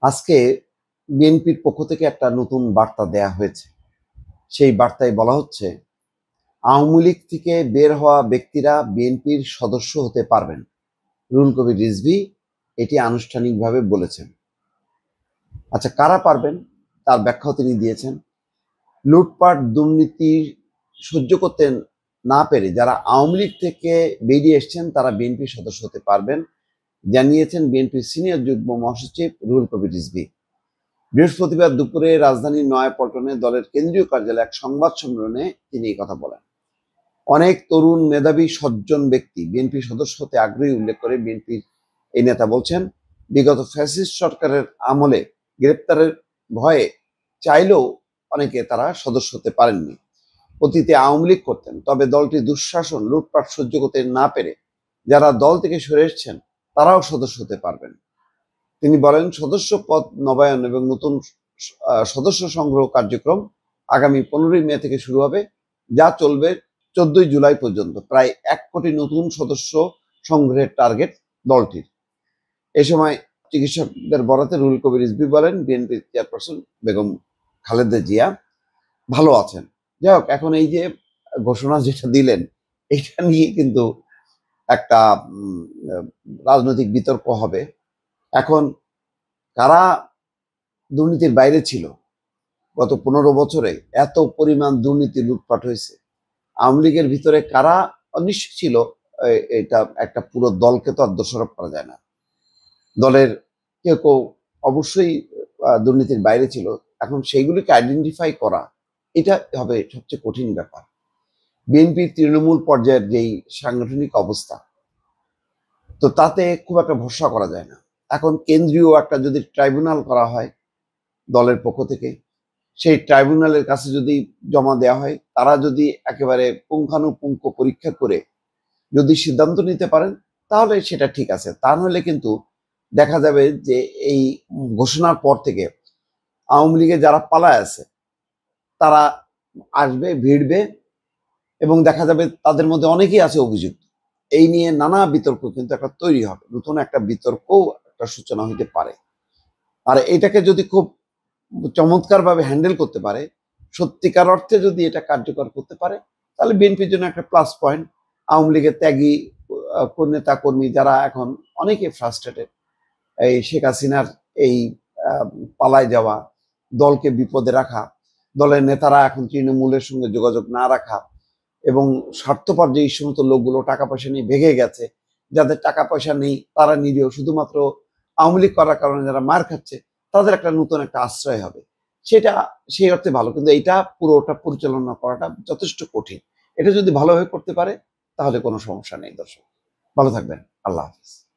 আজকে বিএনপির পক্ষ থেকে একটা নতুন বার্তা দেয়া হয়েছে। সেই বার্তায় বলা হচ্ছে, আওয়ামী লীগ থেকে বের হওয়া ব্যক্তিরা বিএনপির সদস্য হতে পারবেন। রুহুল কবির রিজভী এটি আনুষ্ঠানিকভাবে বলেছেন। আচ্ছা, কারা পারবেন তার ব্যাখ্যাও তিনি দিয়েছেন। লুটপাট দুর্নীতি সহ্য করতে না পেরে যারা আওয়ামী লীগ থেকে বেরিয়ে এসছেন তারা বিএনপির সদস্য হতে পারবেন, জানিয়েছেন বিএনপির সিনিয়র যুগ্ম মহাসচিব রুহুল কবির রিজভী। বৃহস্পতিবার দুপুরে রাজধানীর নয়াপল্টনে দলের কেন্দ্রীয় কার্যালয়ে এক সংবাদ সম্মেলনে তিনি এই কথা বলেন। অনেক তরুণ মেধাবী সজ্জন ব্যক্তি বিএনপি সদস্য হতে আগ্রহী উল্লেখ করে বিএনপির এই নেতা বলছেন, বিগত ফ্যাসিস্ট সরকারের আমলে গ্রেপ্তারের ভয়ে চাইলেও অনেকে তারা সদস্য হতে পারেননি। অতীতে আওয়ামী লীগ করতেন, তবে দলটি দুঃশাসন লুটপাট সহ্য করতে না পেরে যারা দল থেকে সরে এসেছেন তারাও সদস্য হতে পারবেন। তিনি বলেন, সদস্য পদ নবায়ন এবং নতুন সদস্য সংগ্রহ কার্যক্রম আগামী 15ই মে থেকে শুরু হবে, যা চলবে 14ই জুলাই পর্যন্ত। প্রায় 1 কোটি নতুন সদস্য সংগ্রহের টার্গেট দলটির। এ সময় চিকিৎসকদের বরাতে রুহুল কবির রিজভী বলেন, বিএনপি চেয়ারপারসন বেগম খালেদা জিয়া ভালো আছেন। যাই হোক, এখন এই যে ঘোষণা যেটা দিলেন, এটা নিয়ে কিন্তু একটা রাজনৈতিক বিতর্ক হবে। এখন কারা দুর্নীতির বাইরে ছিল? গত 15 বছরে এত পরিমাণ দুর্নীতি লুটপাট হয়েছে। আওয়ামী লীগের ভিতরে কারা অনিশ্চিত ছিল, এটা একটা পুরো দলকে তো আর দোষারোপ করা যায় না। দলের কেউ কেউ অবশ্যই দুর্নীতির বাইরে ছিল। এখন সেইগুলিকে আইডেন্টিফাই করা, এটা হবে সবচেয়ে কঠিন ব্যাপার। বিএনপির তৃণমূল পর্যায়ের যেই সাংগঠনিক অবস্থা, তো তাতে খুব একটা ভরসা করা যায় না। এখন কেন্দ্রীয় একটা যদি ট্রাইব্যুনাল করা হয় দলের পক্ষ থেকে, সেই ট্রাইব্যুনালের কাছে যদি জমা দেওয়া হয়, তারা যদি একেবারে পুঙ্খানুপুঙ্খ পরীক্ষা করে যদি সিদ্ধান্ত নিতে পারেন, তাহলে সেটা ঠিক আছে। তা নাহলে কিন্তু দেখা যাবে যে এই ঘোষণার পর থেকে আওয়ামী লীগে যারা পালায় আছে তারা আসবে, ভিড়বে, এবং দেখা যাবে তাদের মধ্যে অনেকেই আছে অভিযুক্ত। এই নিয়ে নানা বিতর্ক কিন্তু একটা তৈরি হবে, নতুন একটা বিতর্কও একটা সূচনা হইতে পারে। আর এটাকে যদি খুব চমৎকারভাবে হ্যান্ডেল করতে পারে, সত্যিকার অর্থে যদি এটা কার্যকর করতে পারে, তাহলে বিএনপির জন্য একটা প্লাস পয়েন্ট। আওয়ামী লীগের ত্যাগী নেতা কর্মী যারা এখন অনেকে ফ্রাস্ট্রেটেড, এই শেখ হাসিনার এই পালায় যাওয়া, দলকে বিপদে রাখা, দলের নেতারা এখন তৃণমূলের সঙ্গে যোগাযোগ না রাখা, এবং স্বার্থপর যে এই সমস্ত লোকগুলো টাকা পয়সা নিয়ে ভেগে গেছে, যাদের টাকা পয়সা নেই তারা নিরীহ, শুধুমাত্র আওয়ামী লীগ করার কারণে যারা মার খাচ্ছে, তাদের একটা নতুন একটা আশ্রয় হবে। সেটা সেই অর্থে ভালো, কিন্তু এইটা পুরোটা পরিচালনা করাটা যথেষ্ট কঠিন। এটা যদি ভালোভাবে করতে পারে তাহলে কোনো সমস্যা নেই। দর্শক ভালো থাকবেন। আল্লাহ হাফিজ।